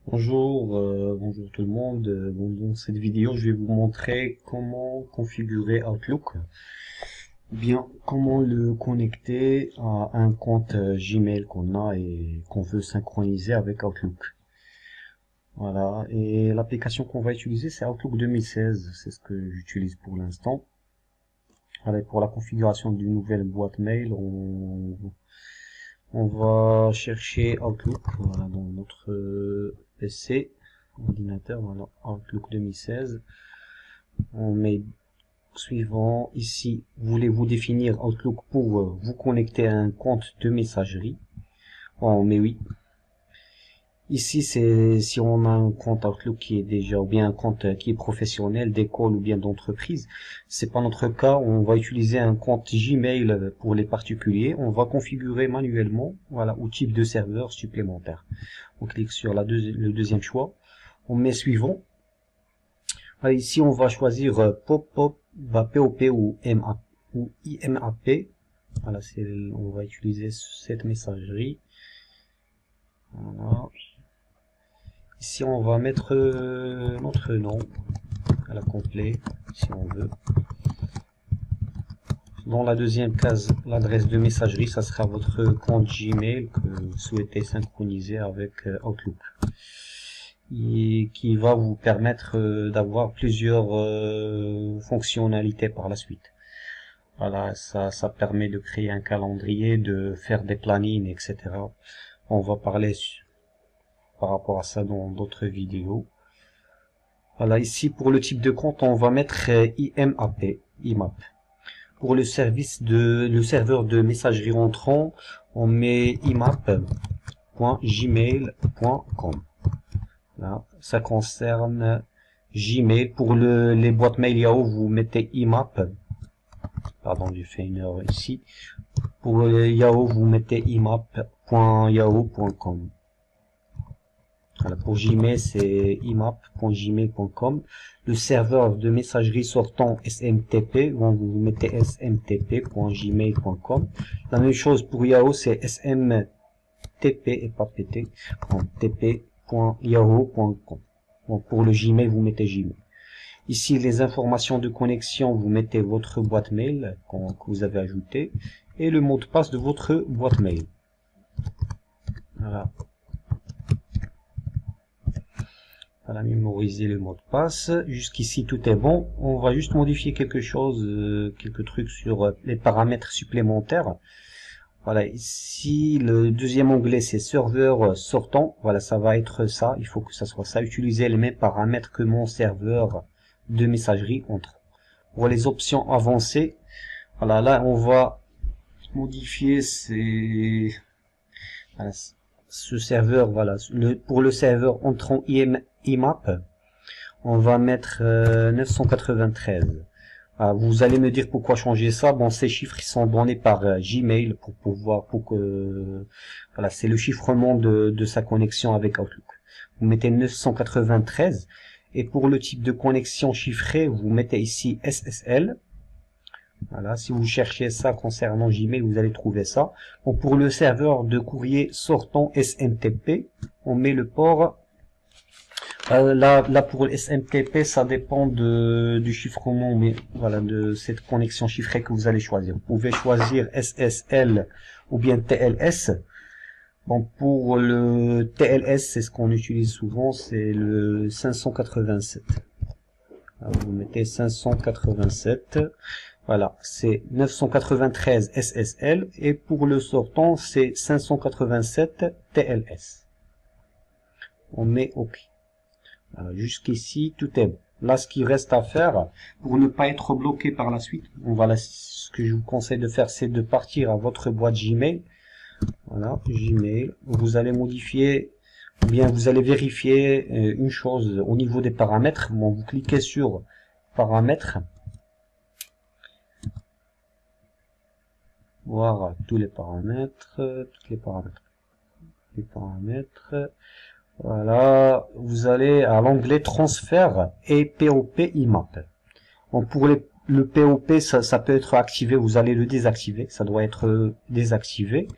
Bonjour tout le monde. Dans cette vidéo, je vais vous montrer comment configurer Outlook, ou bien comment le connecter à un compte Gmail qu'on a et qu'on veut synchroniser avec Outlook. Voilà, et l'application qu'on va utiliser, c'est Outlook 2016, c'est ce que j'utilise pour l'instant. Voilà, pour la configuration d'une nouvelle boîte mail, on va chercher Outlook, voilà, dans notre PC, ordinateur, voilà, Outlook 2016. On met suivant, ici, voulez-vous définir Outlook pour vous connecter à un compte de messagerie? On met oui. Ici, c'est si on a un compte Outlook qui est déjà, ou bien un compte qui est professionnel, d'école ou bien d'entreprise. C'est pas notre cas. On va utiliser un compte Gmail pour les particuliers. On va configurer manuellement, voilà, au type de serveur supplémentaire. On clique sur le deuxième choix. On met suivant. Voilà, ici, on va choisir POP ou IMAP. Voilà, on va utiliser cette messagerie. Voilà. Ici, on va mettre notre nom à la complet, si on veut. Dans la deuxième case, l'adresse de messagerie, ça sera votre compte Gmail que vous souhaitez synchroniser avec Outlook. Et qui va vous permettre d'avoir plusieurs fonctionnalités par la suite. Voilà, ça permet de créer un calendrier, de faire des plannings, etc. On va parler par rapport à ça dans d'autres vidéos. Voilà, ici pour le type de compte, on va mettre IMAP. Pour le serveur de messagerie entrant, on met imap.gmail.com. Là, ça concerne Gmail. Pour les boîtes mail Yahoo, vous mettez IMAP. Pardon, j'ai fait une erreur ici. Pour Yahoo, vous mettez imap.yahoo.com. Voilà, pour Gmail, c'est imap.gmail.com. Le serveur de messagerie sortant SMTP, vous mettez smtp.gmail.com. La même chose pour Yahoo, c'est smtp et pas pt, tp.yahoo.com. Donc pour le Gmail, vous mettez Gmail. Ici, les informations de connexion, vous mettez votre boîte mail que vous avez ajouté et le mot de passe de votre boîte mail. Voilà. Voilà, mémoriser le mot de passe. Jusqu'ici, tout est bon. On va juste modifier quelque chose, quelques trucs sur les paramètres supplémentaires. Voilà, ici, le deuxième onglet, c'est serveur sortant. Voilà, ça va être ça. Il faut que ça soit ça. Utiliser les mêmes paramètres que mon serveur de messagerie entre. Pour les options avancées, voilà, là, on va modifier voilà, ce serveur, voilà, pour le serveur entrant IMAP, on va mettre 993. Vous allez me dire pourquoi changer ça. Bon, ces chiffres ils sont donnés par Gmail voilà, c'est le chiffrement de sa connexion avec Outlook. Vous mettez 993 et pour le type de connexion chiffrée, vous mettez ici SSL. Voilà, si vous cherchez ça concernant Gmail, vous allez trouver ça. Bon, pour le serveur de courrier sortant SMTP, on met le port. Là pour le SMTP, ça dépend du chiffrement, mais voilà, de cette connexion chiffrée que vous allez choisir. Vous pouvez choisir SSL ou bien TLS. Bon, pour le TLS, c'est ce qu'on utilise souvent, c'est le 587. Alors, vous mettez 587. Voilà, c'est 993 SSL et pour le sortant, c'est 587 TLS. On met OK. Jusqu'ici, tout est bon. Là, ce qui reste à faire, pour ne pas être bloqué par la suite, ce que je vous conseille de faire, c'est de partir à votre boîte Gmail. Voilà, Gmail. Vous allez modifier, ou bien vous allez vérifier une chose au niveau des paramètres. Bon, vous cliquez sur paramètres. Voir tous les paramètres, les paramètres. Voilà, vous allez à l'onglet transfert et POP IMAP. Bon, pour le POP, ça peut être activé, vous allez le désactiver, ça doit être désactivé.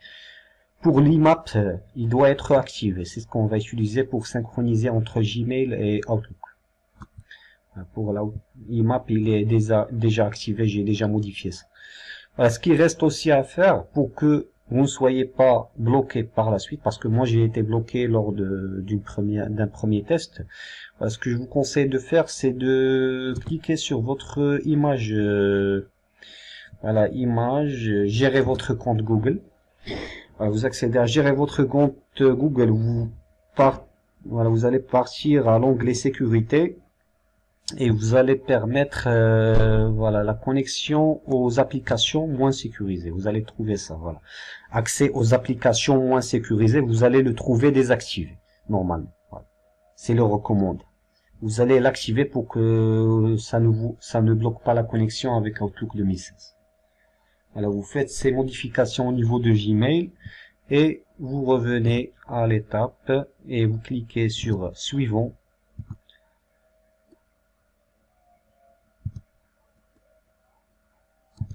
pour l'IMAP, il doit être activé. C'est ce qu'on va utiliser pour synchroniser entre Gmail et Outlook. Pour l'IMAP, il est déjà activé, j'ai déjà modifié ça. Voilà, ce qui reste aussi à faire pour que vous ne soyez pas bloqué par la suite, parce que moi j'ai été bloqué lors d'un premier test. Voilà, ce que je vous conseille de faire, c'est de cliquer sur votre image, voilà, image, gérer votre compte Google. Voilà, vous accédez à gérer votre compte Google, voilà, vous allez partir à l'onglet sécurité. Et vous allez permettre voilà, la connexion aux applications moins sécurisées. Vous allez trouver ça, voilà. Accès aux applications moins sécurisées, vous allez le trouver désactivé, normalement. Voilà. C'est le recommandé. Vous allez l'activer pour que ça ne bloque pas la connexion avec Outlook 2016. Alors vous faites ces modifications au niveau de Gmail et vous revenez à l'étape et vous cliquez sur Suivant.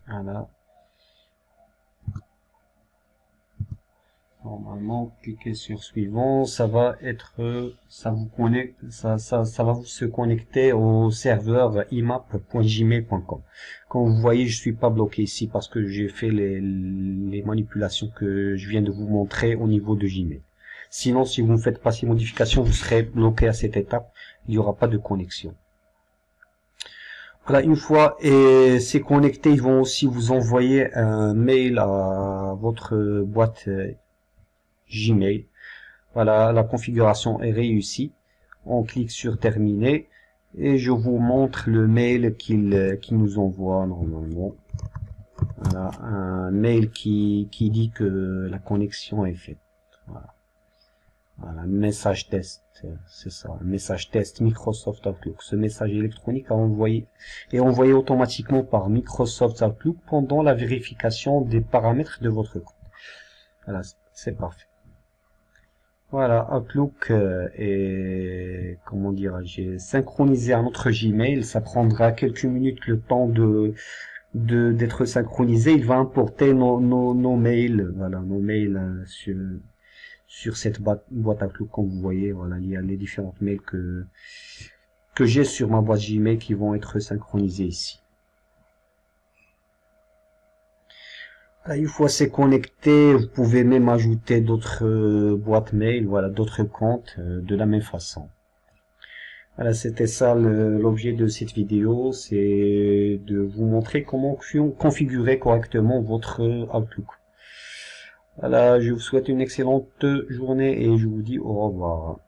Voilà. Normalement, cliquez sur suivant, ça va vous se connecter au serveur imap.gmail.com. Comme vous voyez, je suis pas bloqué ici parce que j'ai fait les manipulations que je viens de vous montrer au niveau de Gmail. Sinon, si vous ne faites pas ces modifications, vous serez bloqué à cette étape. Il n'y aura pas de connexion. Voilà, une fois c'est connecté, ils vont aussi vous envoyer un mail à votre boîte Gmail. Voilà, la configuration est réussie. On clique sur terminer et je vous montre le mail qu'il nous envoie normalement. Voilà, un mail qui dit que la connexion est faite. Voilà. Voilà, message test, c'est ça, un message test Microsoft Outlook. Ce message électronique est envoyé automatiquement par Microsoft Outlook pendant la vérification des paramètres de votre compte. Voilà, c'est parfait. Voilà, Outlook est, comment dirais-je, synchronisé à notre Gmail. Ça prendra quelques minutes le temps d'être synchronisé. Il va importer nos mails, voilà, nos mails sur cette boîte Outlook, comme vous voyez. Voilà, il y a les différentes mails que j'ai sur ma boîte Gmail qui vont être synchronisés ici. Une fois c'est connecté, vous pouvez même ajouter d'autres boîtes mail, voilà, d'autres comptes de la même façon. Voilà, c'était ça l'objet de cette vidéo, c'est de vous montrer comment configurer correctement votre Outlook. Voilà, je vous souhaite une excellente journée et je vous dis au revoir.